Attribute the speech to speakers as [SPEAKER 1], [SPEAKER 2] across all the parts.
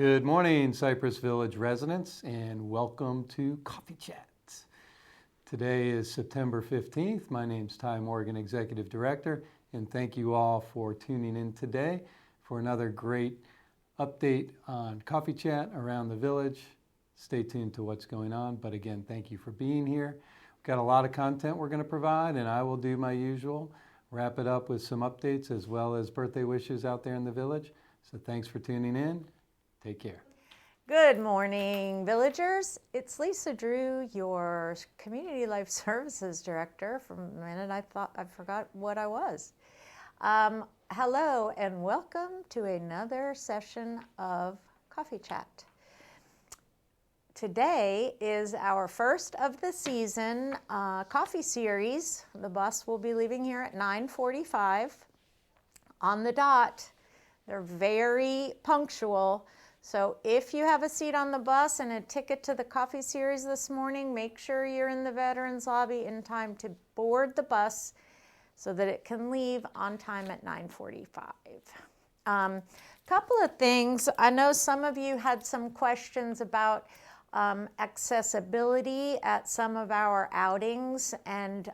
[SPEAKER 1] Good morning, Cypress Village residents, and welcome to Coffee Chat. Today is September 15th. My name's Ty Morgan, Executive Director, and thank you all for tuning in today for another great update on Coffee Chat around the village. Stay tuned to what's going on, but again, thank you for being here. We've got a lot of content we're going to provide, and I will do my usual, wrap it up with some updates as well as birthday wishes out there in the village. So thanks for tuning in. Take care.
[SPEAKER 2] Good morning, villagers. It's Lisa Drew, your Community Life Services Director. For a minute, I thought I forgot what I was. Hello, and welcome to another session of Coffee Chat. Today is our first of the season coffee series. The bus will be leaving here at 9:45 on the dot. They're very punctual. So if you have a seat on the bus and a ticket to the coffee series this morning, make sure you're in the veterans lobby in time to board the bus so that it can leave on time at 9:45. Couple of things. I know some of you had some questions about accessibility at some of our outings, and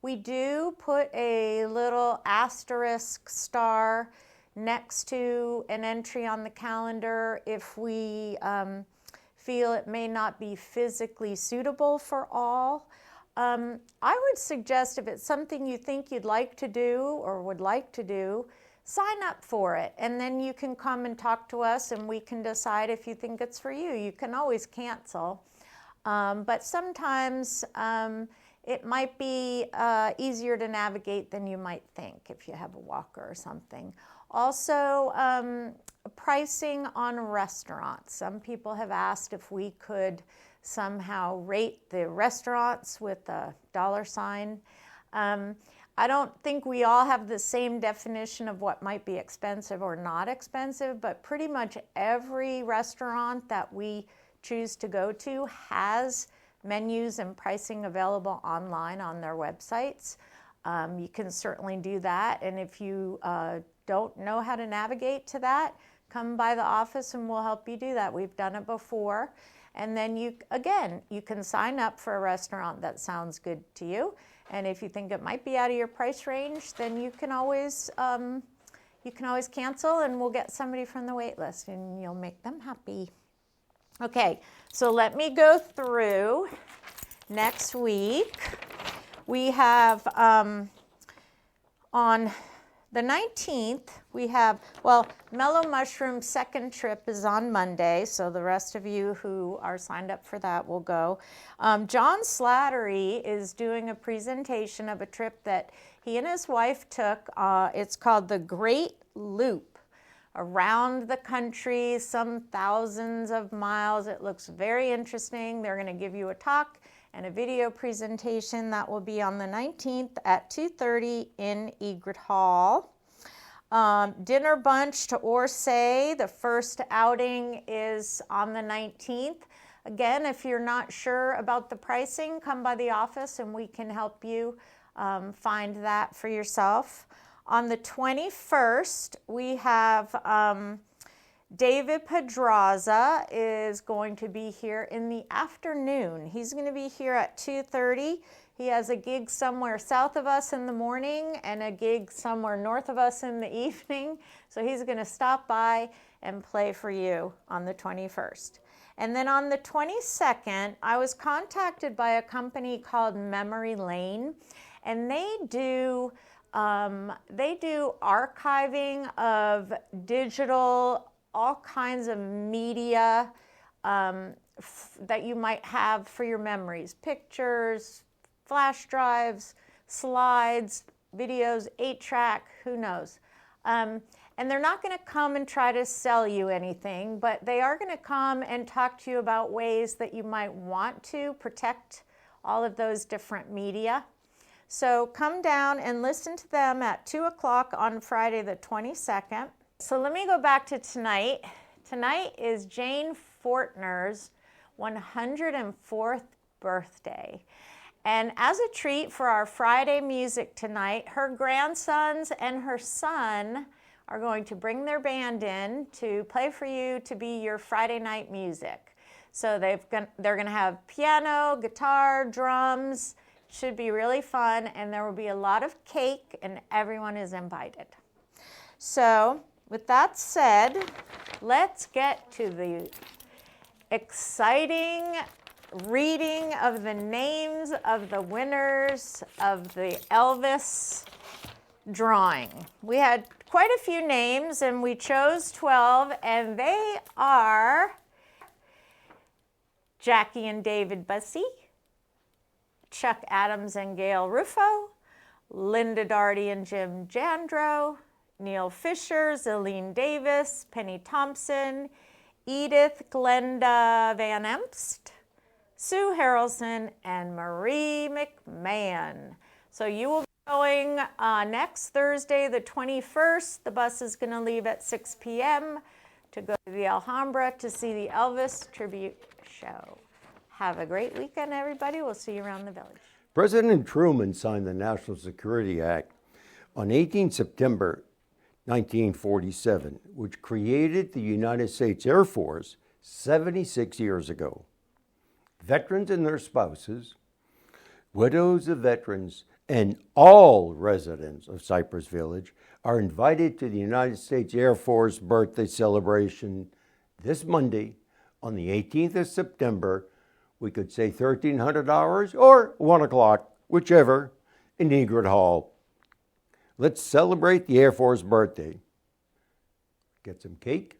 [SPEAKER 2] we do put a little asterisk star next to an entry on the calendar if we feel it may not be physically suitable for all. I would suggest if it's something you think you'd like to do or would like to do, sign up for it, and then you can come and talk to us and we can decide if you think it's for you. You can always cancel, but sometimes it might be easier to navigate than you might think if you have a walker or something. Also, pricing on restaurants. Some people have asked if we could somehow rate the restaurants with a dollar sign. I don't think we all have the same definition of what might be expensive or not expensive, but pretty much every restaurant that we choose to go to has menus and pricing available online on their websites. You can certainly do that, and if you don't know how to navigate to that, come by the office and we'll help you do that. We've done it before. And then you can sign up for a restaurant that sounds good to you. And if you think it might be out of your price range, then you can always cancel and we'll get somebody from the wait list and you'll make them happy. Okay, so let me go through next week. We have on the 19th, we have, Mellow Mushroom's second trip is on Monday, so the rest of you who are signed up for that will go. John Slattery is doing a presentation of a trip that he and his wife took. It's called the Great Loop, around the country, some thousands of miles. It looks very interesting. They're going to give you a talk and a video presentation that will be on the 19th at 2:30 in Egret Hall. Dinner bunch to Orsay. The first outing is on the 19th. Again, if you're not sure about the pricing, come by the office and we can help you find that for yourself. On the 21st, we have David Pedraza is going to be here in the afternoon. He's going to be here at 2:30. He has a gig somewhere south of us in the morning and a gig somewhere north of us in the evening. So he's going to stop by and play for you on the 21st. And then on the 22nd, I was contacted by a company called Memory Lane, and they do archiving of digital, all kinds of media that you might have for your memories, pictures, flash drives, slides, videos, 8-track, who knows. And they're not going to come and try to sell you anything, but they are going to come and talk to you about ways that you might want to protect all of those different media. So come down and listen to them at 2 o'clock on Friday the 22nd. So let me go back to tonight. Tonight is Jane Fortner's 104th birthday. And as a treat for our Friday music tonight, her grandsons and her son are going to bring their band in to play for you to be your Friday night music. So they're going to have piano, guitar, drums. Should be really fun, and there will be a lot of cake, and everyone is invited. So with that said, let's get to the exciting reading of the names of the winners of the Elvis drawing. We had quite a few names, and we chose 12, and they are Jackie and David Bussey, Chuck Adams and Gail Ruffo, Linda Darty and Jim Jandro, Neil Fisher, Zilleen Davis, Penny Thompson, Edith Glenda Van Emst, Sue Harrelson, and Marie McMahon. So you will be going next Thursday, the 21st. The bus is going to leave at 6 p.m. to go to the Alhambra to see the Elvis tribute show. Have a great weekend, everybody. We'll see you around the village.
[SPEAKER 3] President Truman signed the National Security Act on 18 September 1947, which created the United States Air Force 76 years ago. Veterans and their spouses, widows of veterans, and all residents of Cypress Village are invited to the United States Air Force birthday celebration this Monday on the 18th of September. We could say 1300 hours or 1 o'clock, whichever, in Egret Hall. Let's celebrate the Air Force birthday. Get some cake.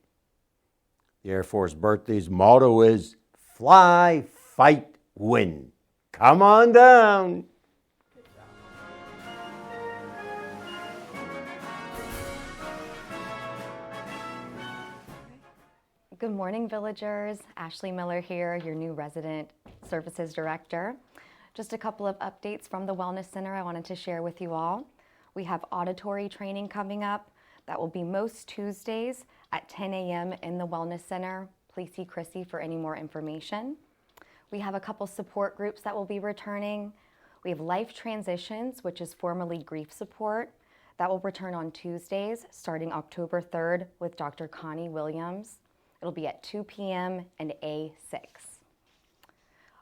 [SPEAKER 3] The Air Force birthday's motto is fly, fight, win. Come on down.
[SPEAKER 4] Good morning, villagers. Ashley Miller here, your new resident services director. Just a couple of updates from the Wellness Center I wanted to share with you all. We have auditory training coming up. That will be most Tuesdays at 10 a.m. in the Wellness Center. Please see Chrissy for any more information. We have a couple support groups that will be returning. We have Life Transitions, which is formerly Grief Support. That will return on Tuesdays starting October 3rd with Dr. Connie Williams. It'll be at 2 p.m. and A6.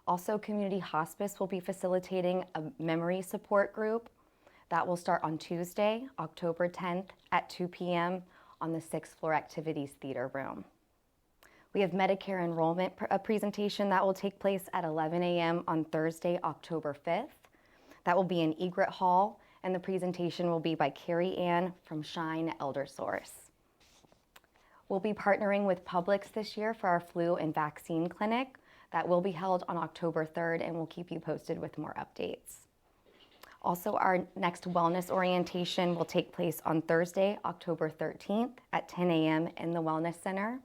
[SPEAKER 4] Also, Community Hospice will be facilitating a memory support group. That will start on Tuesday, October 10th at 2 p.m. on the 6th floor Activities Theater room. We have Medicare enrollment presentation that will take place at 11 a.m. on Thursday, October 5th. That will be in Egret Hall, and the presentation will be by Carrie Ann from Shine Elder Source. We'll be partnering with Publix this year for our flu and vaccine clinic. That will be held on October 3rd, and we'll keep you posted with more updates. Also, our next wellness orientation will take place on Thursday, October 13th at 10 a.m. in the Wellness Center.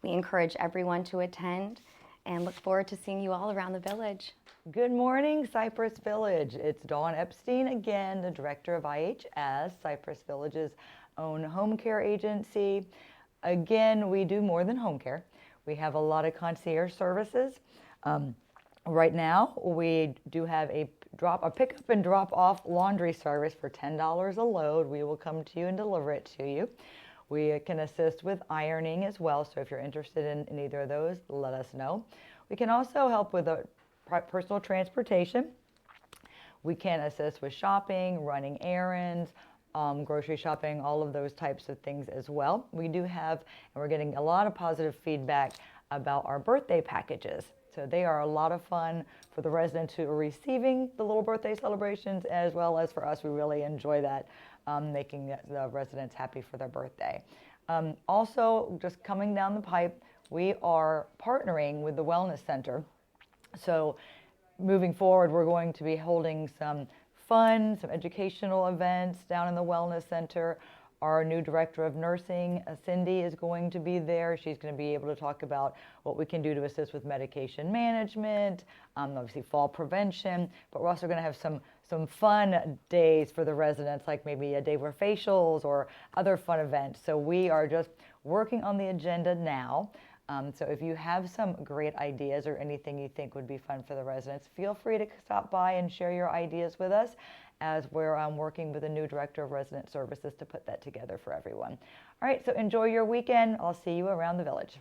[SPEAKER 4] We encourage everyone to attend and look forward to seeing you all around the village.
[SPEAKER 5] Good morning, Cypress Village. It's Dawn Epstein again, the director of IHS, Cypress Village's own home care agency. Again, we do more than home care. We have a lot of concierge services. Right now, we do have a pick up and drop off laundry service for $10 a load. We will come to you and deliver it to you. We can assist with ironing as well, so if you're interested in either of those, let us know. We can also help with personal transportation. We can assist with shopping, running errands, grocery shopping, all of those types of things as well. We do have, and we're getting a lot of positive feedback about our birthday packages. So they are a lot of fun for the residents who are receiving the little birthday celebrations, as well as for us. We really enjoy that, making the residents happy for their birthday. Also, just coming down the pipe, we are partnering with the Wellness Center. So moving forward, we're going to be holding some fun, some educational events down in the Wellness Center. Our new director of nursing, Cindy, is going to be there. She's going to be able to talk about what we can do to assist with medication management, obviously fall prevention, but we're also going to have some fun days for the residents, like maybe a day for facials or other fun events. So we are just working on the agenda now. So if you have some great ideas or anything you think would be fun for the residents, feel free to stop by and share your ideas with us, as we're working with a new director of resident services to put that together for everyone. All right, so enjoy your weekend. I'll see you around the village.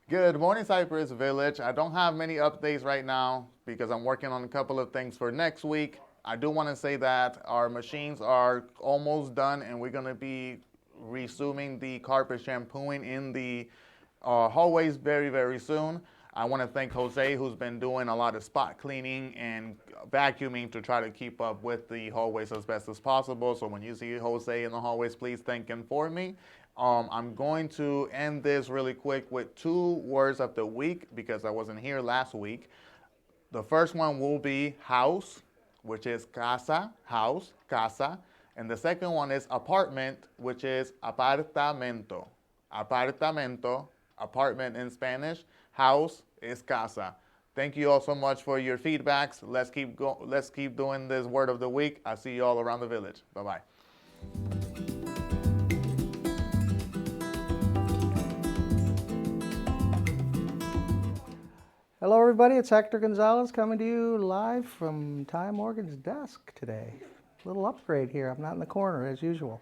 [SPEAKER 6] Good morning, Cypress Village. I don't have many updates right now because I'm working on a couple of things for next week. I do want to say that our machines are almost done, and we're going to be resuming the carpet shampooing in the hallways very, very soon. I want to thank Jose, who's been doing a lot of spot cleaning and vacuuming to try to keep up with the hallways as best as possible. So when you see Jose in the hallways, please thank him for me. I'm going to end this really quick with 2 words of the week because I wasn't here last week. The first one will be house, which is casa, house, casa. And the second one is apartment, which is apartamento. Apartamento, apartment in Spanish. House is casa. Thank you all so much for your feedbacks. Let's keep doing this word of the week. I'll see you all around the village. Bye-bye.
[SPEAKER 7] Hello, everybody. It's Hector Gonzalez coming to you live from Ty Morgan's desk today. Little upgrade here. I'm not in the corner as usual.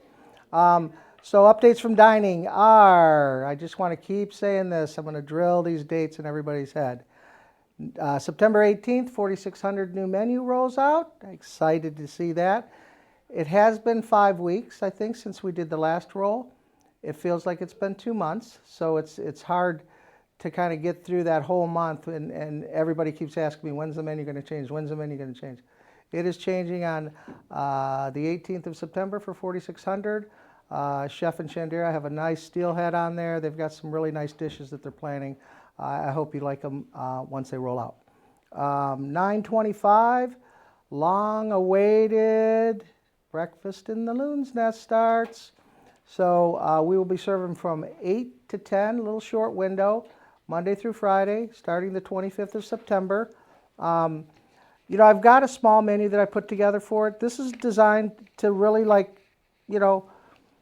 [SPEAKER 7] So updates from dining are, I just want to keep saying this. I'm going to drill these dates in everybody's head. September 18th, 4,600 new menu rolls out. Excited to see that. It has been 5 weeks, I think, since we did the last roll. It feels like it's been 2 months, so it's hard to kind of get through that whole month, and everybody keeps asking me, when's the menu going to change? When's the menu going to change? It is changing on the 18th of September for 4,600. Chef and Chandera have a nice steelhead on there. They've got some really nice dishes that they're planning. I hope you like them once they roll out. 9:25, long-awaited breakfast in the Loon's Nest starts. So we will be serving from 8 to 10, a little short window, Monday through Friday, starting the 25th of September. I've got a small menu that I put together for it. This is designed to really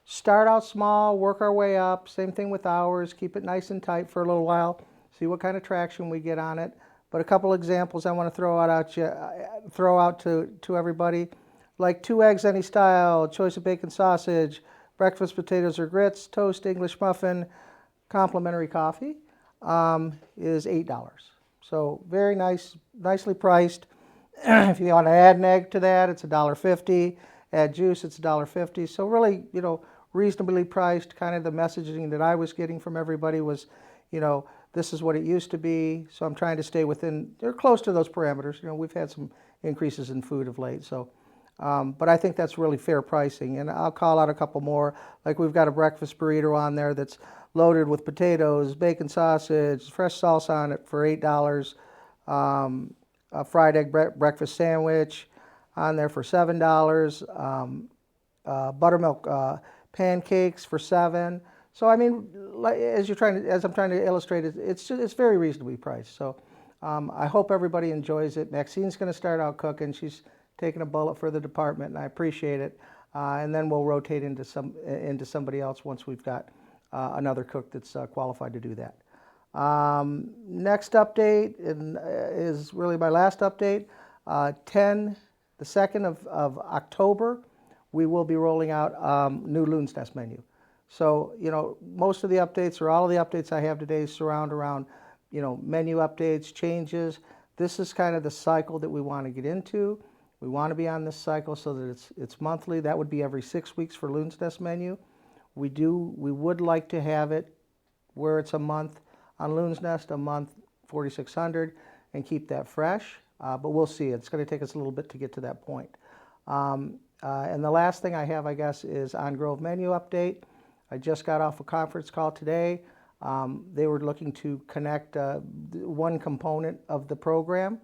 [SPEAKER 7] start out small, work our way up. Same thing with hours, keep it nice and tight for a little while, see what kind of traction we get on it. But a couple examples I want to throw out to everybody, like 2 eggs any style, choice of bacon sausage, breakfast potatoes or grits, toast, English muffin, complimentary coffee is $8. So very nice, nicely priced. If you want to add an egg to that, it's $1.50. Add juice, it's $1.50. So really, reasonably priced. Kind of the messaging that I was getting from everybody was, this is what it used to be. So I'm trying to stay within, they're close to those parameters. We've had some increases in food of late. So, but I think that's really fair pricing. And I'll call out a couple more. Like we've got a breakfast burrito on there that's loaded with potatoes, bacon sausage, fresh salsa on it for $8. A fried egg breakfast sandwich on there for $7. Buttermilk pancakes for $7. So I mean, as I'm trying to illustrate it, it's very reasonably priced. So I hope everybody enjoys it. Maxine's going to start out cooking. She's taking a bullet for the department, and I appreciate it. And then we'll rotate into somebody else once we've got another cook that's qualified to do that. Next update is really my last update. The 2nd of October, we will be rolling out new Loon's Nest menu. So, most of the updates or all of the updates I have today surround around, menu updates, changes. This is kind of the cycle that we want to get into. We want to be on this cycle so that it's monthly. That would be every 6 weeks for Loon's Nest menu. We would like to have it where it's a month on Loon's Nest, a month 4,600, and keep that fresh. But we'll see. It's going to take us a little bit to get to that point. And the last thing I have, I guess, is on Grove menu update. I just got off a conference call today. They were looking to connect one component of the program.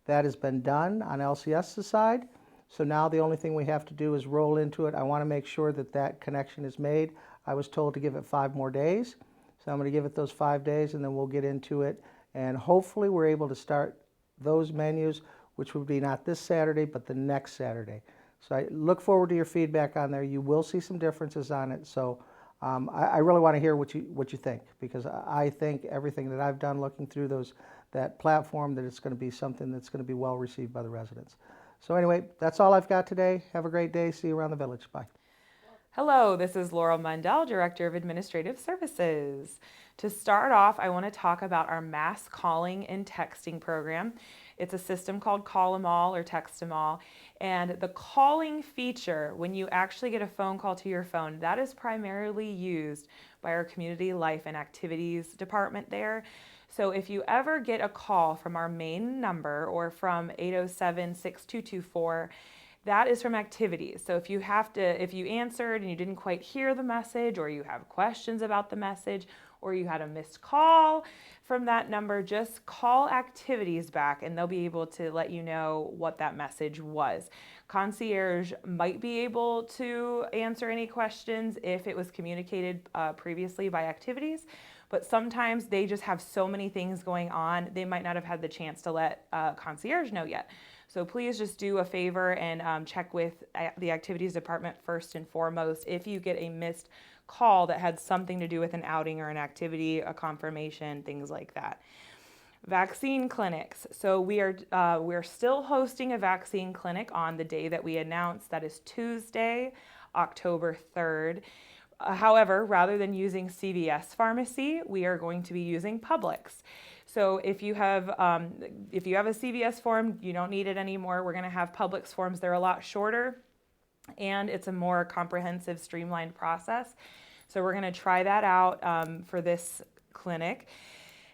[SPEAKER 7] That has been done on LCS's side. So now the only thing we have to do is roll into it. I want to make sure that connection is made. I was told to give it 5 more days. So I'm going to give it those 5 days, and then we'll get into it. And hopefully we're able to start those menus, which would be not this Saturday, but the next Saturday. So I look forward to your feedback on there. You will see some differences on it. So I really want to hear what you think, because I think everything that I've done looking through that platform, that it's going to be something that's going to be well received by the residents. So anyway, that's all I've got today. Have a great day. See you around the village. Bye.
[SPEAKER 8] Hello, this is Laurel Mundell, Director of Administrative Services. To start off, I want to talk about our mass calling and texting program. It's a system called Call 'em All or Text 'em All. And the calling feature, when you actually get a phone call to your phone, that is primarily used by our Community Life and Activities department there. So if you ever get a call from our main number or from 807-6224, that is from activities. So if you answered and you didn't quite hear the message, or you have questions about the message, or you had a missed call from that number, just call activities back and they'll be able to let you know what that message was. Concierge might be able to answer any questions if it was communicated previously by activities, but sometimes they just have so many things going on, they might not have had the chance to let concierge know yet. So please just do a favor and check with the activities department first and foremost if you get a missed call that had something to do with an outing or an activity, a confirmation, things like that. Vaccine clinics. So we're still hosting a vaccine clinic on the day that we announced. That is Tuesday, October 3rd. However, rather than using CVS Pharmacy, we are going to be using Publix. So if you have a CVS form, you don't need it anymore. We're going to have Publix forms. They're a lot shorter, and it's a more comprehensive, streamlined process. So we're going to try that out for this clinic.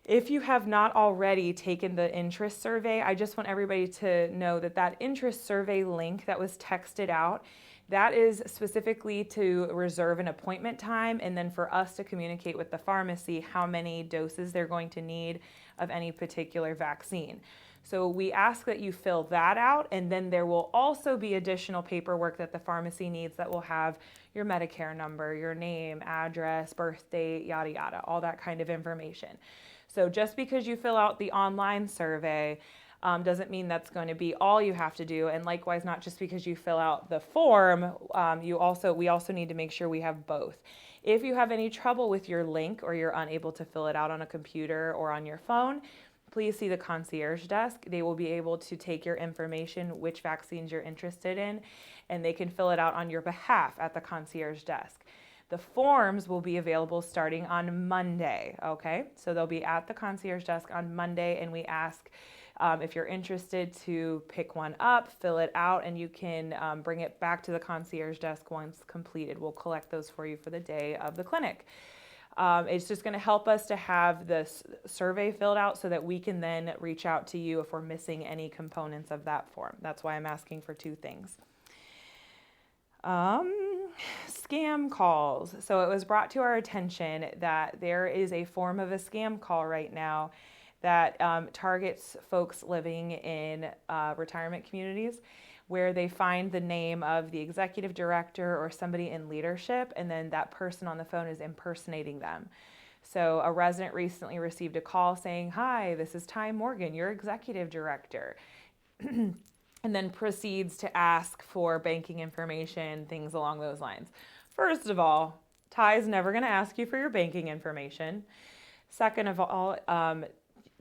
[SPEAKER 8] If you have not already taken the interest survey, I just want everybody to know that interest survey link that was texted out, that is specifically to reserve an appointment time and then for us to communicate with the pharmacy how many doses they're going to need of any particular vaccine. So we ask that you fill that out, and then there will also be additional paperwork that the pharmacy needs that will have your Medicare number, your name, address, birth date, yada, yada, all that kind of information. So just because you fill out the online survey doesn't mean that's going to be all you have to do. And likewise, not just because you fill out the form, we also need to make sure we have both. If you have any trouble with your link or you're unable to fill it out on a computer or on your phone, please see the concierge desk. They will be able to take your information, which vaccines you're interested in, and they can fill it out on your behalf at the concierge desk. The forms will be available starting on Monday, okay? So they'll be at the concierge desk on Monday, and we ask if you're interested to pick one up, fill it out, and you can bring it back to the concierge desk once completed. We'll collect those for you for the day of the clinic. It's just going to help us to have this survey filled out so that we can then reach out to you if we're missing any components of that form. That's why I'm asking for two things. Scam calls. So it was brought to our attention that there is a form of a scam call right now that targets folks living in retirement communities, where they find the name of the executive director or somebody in leadership, and then that person on the phone is impersonating them. So a resident recently received a call saying, "Hi, this is Ty Morgan, your executive director," and then proceeds to ask for banking information, things along those lines. First of all, Ty's never going to ask you for your banking information. Second of all,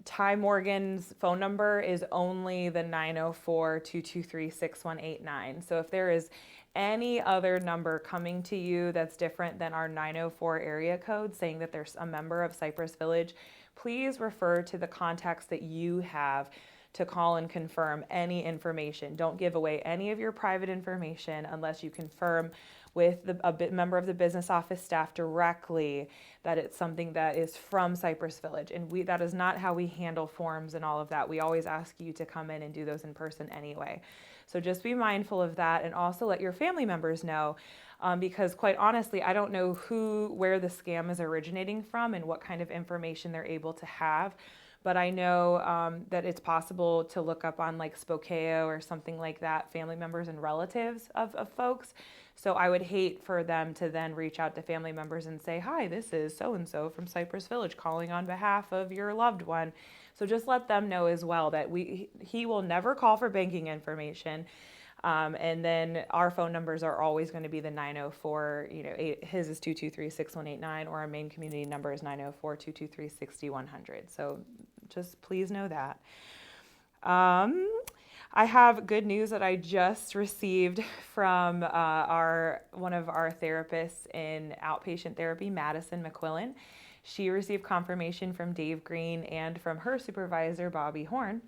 [SPEAKER 8] Ty Morgan's phone number is only the 904-223-6189. So if there is any other number coming to you that's different than our 904 area code saying that there's a member of Cypress Village, please refer to the contacts that you have to call and confirm any information. Don't give away any of your private information unless you confirm with a member of the business office staff directly that it's something that is from Cypress Village. And that is not how we handle forms and all of that. We always ask you to come in and do those in person anyway. So just be mindful of that, and also let your family members know, because quite honestly, I don't know where the scam is originating from and what kind of information they're able to have. But I know that it's possible to look up on like Spokeo or something like that, family members and relatives of folks. So I would hate for them to then reach out to family members and say, "Hi, this is so-and-so from Cypress Village calling on behalf of your loved one." So just let them know as well that he will never call for banking information. And then our phone numbers are always going to be the 904, his is 223-6189, or our main community number is 904-223-6100. So just please know that. I have good news that I just received from one of our therapists in outpatient therapy, Madison McQuillan. She received confirmation from Dave Green and from her supervisor, Bobby Horn,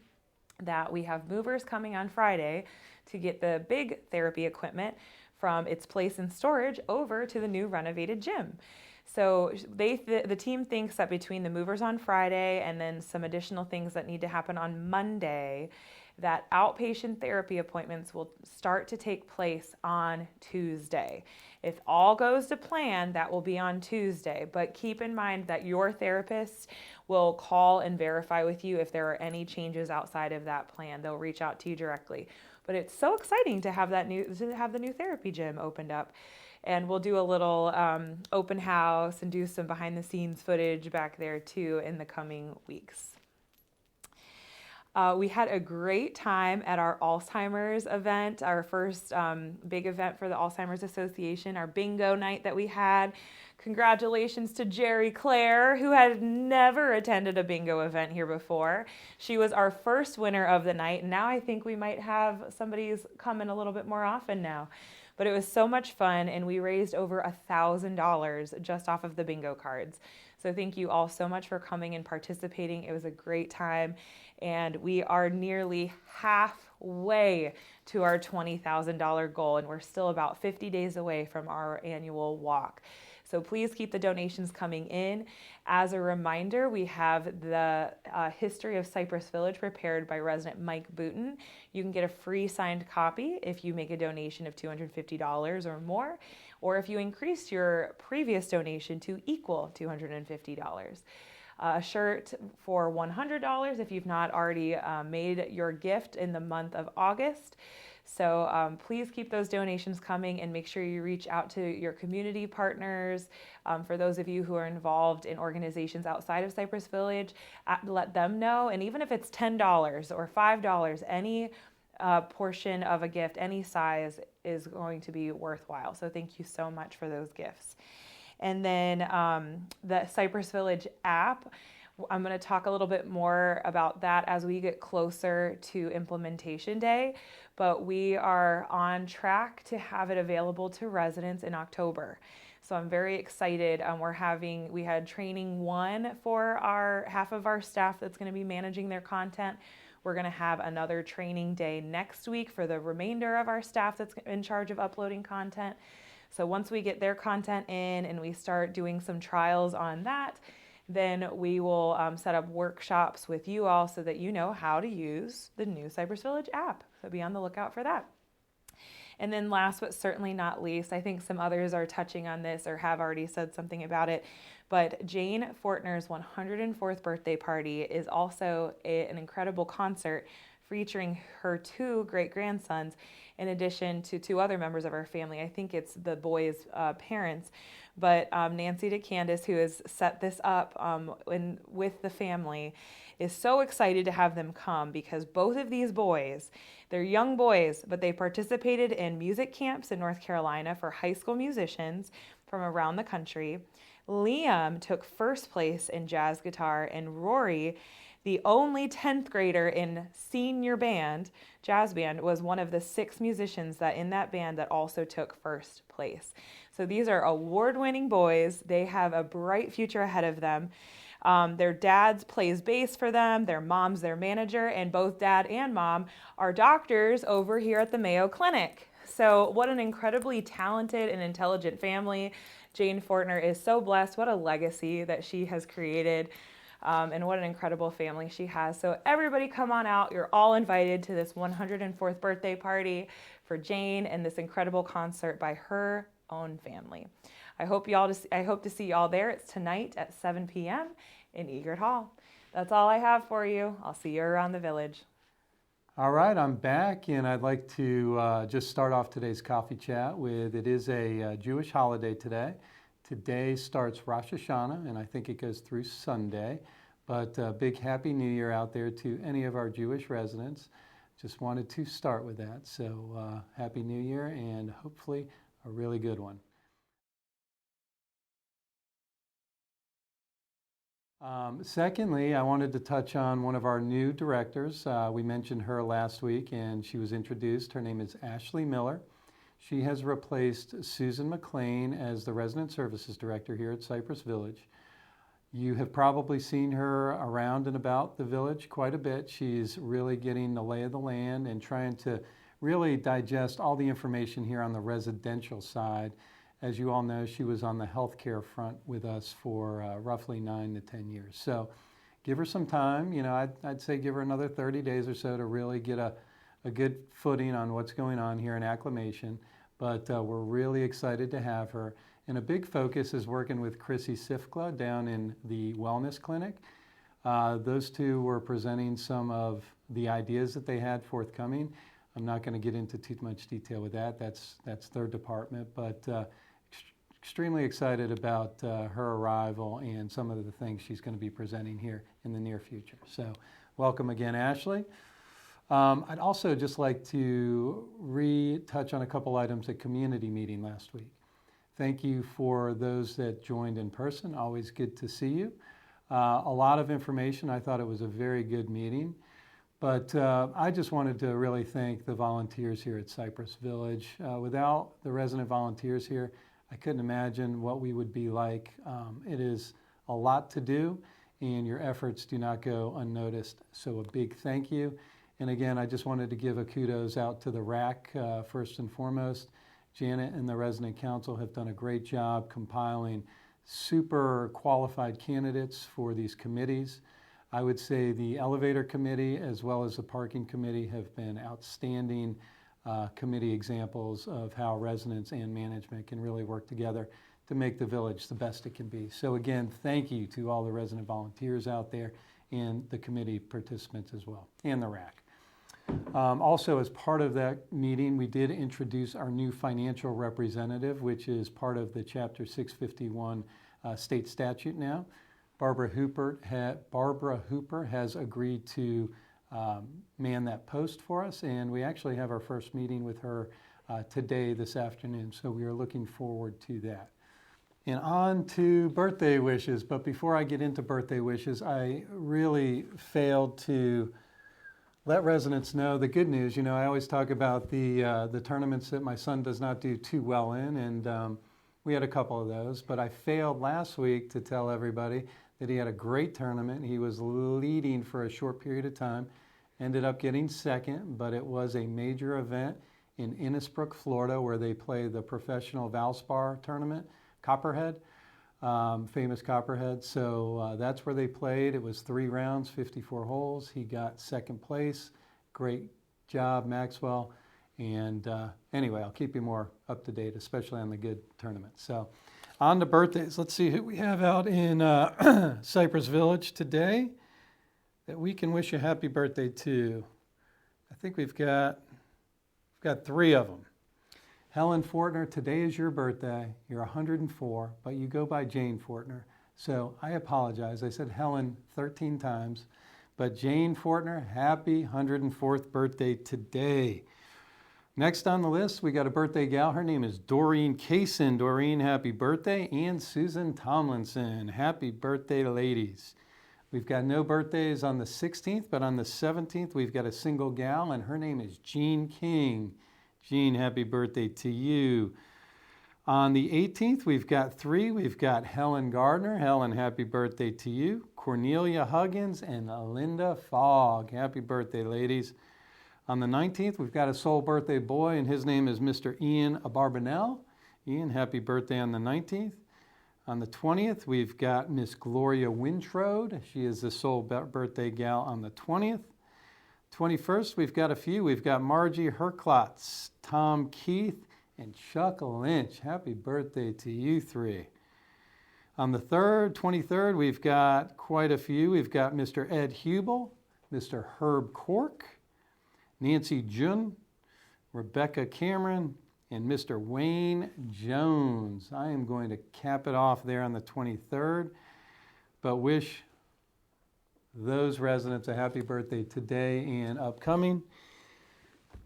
[SPEAKER 8] that we have movers coming on Friday to get the big therapy equipment from its place in storage over to the new renovated gym. So the team thinks that between the movers on Friday and then some additional things that need to happen on Monday, that outpatient therapy appointments will start to take place on Tuesday. If all goes to plan, that will be on Tuesday. But keep in mind that your therapist will call and verify with you if there are any changes outside of that plan. They'll reach out to you directly. But it's so exciting to have the new therapy gym opened up. And we'll do a little open house and do some behind the scenes footage back there too in the coming weeks. We had a great time at our Alzheimer's event, our first big event for the Alzheimer's Association, our bingo night that we had. Congratulations to Jerry Claire, who had never attended a bingo event here before. She was our first winner of the night, and now I think we might have somebody's coming a little bit more often now. But it was so much fun, and we raised over $1,000 just off of the bingo cards. So thank you all so much for coming and participating. It was a great time, and we are nearly halfway to our $20,000 goal, and we're still about 50 days away from our annual walk. So please keep the donations coming in. As a reminder, we have the History of Cypress Village prepared by resident Mike Booten. You can get a free signed copy if you make a donation of $250 or more, or if you increase your previous donation to equal $250. A shirt for $100 if you've not already made your gift in the month of August. So please keep those donations coming and make sure you reach out to your community partners. For those of you who are involved in organizations outside of Cypress Village, let them know. And even if it's $10 or $5, any portion of a gift, any size, is going to be worthwhile. So thank you so much for those gifts. And then the Cypress Village app, I'm going to talk a little bit more about that as we get closer to implementation day, but we are on track to have it available to residents in October. So I'm very excited. We had training 1 for half of our staff that's going to be managing their content. We're going to have another training day next week for the remainder of our staff that's in charge of uploading content. So once we get their content in and we start doing some trials on that, then we will set up workshops with you all so that you know how to use the new Cypress Village app. So be on the lookout for that. And then last but certainly not least, I think some others are touching on this or have already said something about it, but Jane Fortner's 104th birthday party is also an incredible concert featuring her 2 great-grandsons in addition to 2 other members of our family. I think it's the boys' parents. But Nancy DeCandis, who has set this up with the family, is so excited to have them come because both of these boys, they're young boys, but they participated in music camps in North Carolina for high school musicians from around the country. Liam took first place in jazz guitar, and Rory, the only 10th grader in senior band, jazz band, was one of the 6 musicians that in that band that also took first place. So these are award-winning boys. They have a bright future ahead of them. Their dad plays bass for them. Their mom's their manager, and both dad and mom are doctors over here at the Mayo Clinic. So what an incredibly talented and intelligent family. Jane Fortner is so blessed. What a legacy that she has created. And what an incredible family she has. So everybody come on out. You're all invited to this 104th birthday party for Jane and this incredible concert by her own family. I hope to see y'all there. It's tonight at 7 p.m. in Egert Hall. That's all I have for you. I'll see you around the village.
[SPEAKER 1] All right, I'm back, and I'd like to just start off today's coffee chat with, it is a Jewish holiday today. Today starts Rosh Hashanah, and I think it goes through Sunday. But big Happy New Year out there to any of our Jewish residents. just wanted to start with that. So Happy New Year, and hopefully a really good one. Secondly, I wanted to touch on one of our new directors. We mentioned her last week, and she was introduced. Her name is Ashley Miller. She has replaced Susan McLean as the Resident Services Director here at Cypress Village. You have probably seen her around and about the village quite a bit. She's really getting the lay of the land and trying to really digest all the information here on the residential side. As you all know, she was on the healthcare front with us for roughly 9 to 10 years. So give her some time. You know, I'd say give her another 30 days or so to really get a good footing on what's going on here in acclimation. But we're really excited to have her. And a big focus is working with Chrissy Sifkla down in the Wellness Clinic. Those two were presenting some of the ideas that they had forthcoming. I'm not going to get into too much detail with that. That's their department. But extremely excited about her arrival and some of the things she's going to be presenting here in the near future. So welcome again, Ashley. I'd also just like to retouch on a couple items at community meeting last week. Thank you for those that joined in person. Always good to see you. A lot of information. I thought it was a very good meeting. But I just wanted to really thank the volunteers here at Cypress Village. Without the resident volunteers here, I couldn't imagine what we would be like. It is a lot to do, and your efforts do not go unnoticed. So a big thank you. And again, I just wanted to give a kudos out to the RAC first and foremost. Janet and the resident council have done a great job compiling super qualified candidates for these committees. I would say the elevator committee as well as the parking committee have been outstanding committee examples of how residents and management can really work together to make the village the best it can be. So again, thank you to all the resident volunteers out there and the committee participants as well, and the RAC. Also, as part of that meeting, we did introduce our new financial representative, which is part of the Chapter 651 state statute now. Barbara Hooper has agreed to man that post for us, and we actually have our first meeting with her today, this afternoon, so we are looking forward to that. And on to birthday wishes, but before I get into birthday wishes, I really failed to let residents know the good news. You know, I always talk about the tournaments that my son does not do too well in, and we had a couple of those, but I failed last week to tell everybody that he had a great tournament. He was leading for a short period of time, ended up getting second, but it was a major event in Innisbrook, Florida, where they play the professional Valspar tournament, Copperhead, famous Copperhead. So that's where they played. It was 3 rounds, 54 holes. He got second place. Great job, Maxwell. And anyway, I'll keep you more up to date, especially on the good tournaments. So on to birthdays. Let's see who we have out in Cypress Village today that we can wish a happy birthday to. I think we've got 3 of them. Helen Fortner, today is your birthday. You're 104, but you go by Jane Fortner. So I apologize. I said Helen 13 times, but Jane Fortner, happy 104th birthday today. Next on the list, we got a birthday gal. Her name is Doreen Kaysen. Doreen, happy birthday. And Susan Tomlinson, happy birthday, ladies. We've got no birthdays on the 16th, but on the 17th, we've got a single gal, and her name is Jean King. Jean, happy birthday to you. On the 18th, we've got 3. We've got Helen Gardner. Helen, happy birthday to you. Cornelia Huggins and Linda Fogg. Happy birthday, ladies. On the 19th, we've got a sole birthday boy, and his name is Mr. Ian Barbanel. Ian, happy birthday on the 19th. On the 20th, we've got Miss Gloria Wintrode. She is the sole birthday gal on the 20th. 21st, we've got a few. We've got Margie Herklotz, Tom Keith, and Chuck Lynch. Happy birthday to you 3. On the 23rd, we've got quite a few. We've got Mr. Ed Hubel, Mr. Herb Cork, Nancy Jun, Rebecca Cameron, and Mr. Wayne Jones. I am going to cap it off there on the 23rd, but wish those residents a happy birthday today and upcoming.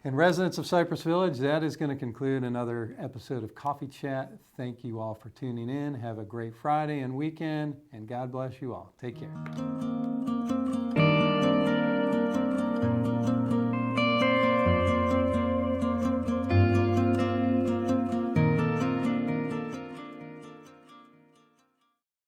[SPEAKER 1] And residents of Cypress Village, that is going to conclude another episode of Coffee Chat. Thank you all for tuning in. Have a great Friday and weekend, and God bless you all. Take care.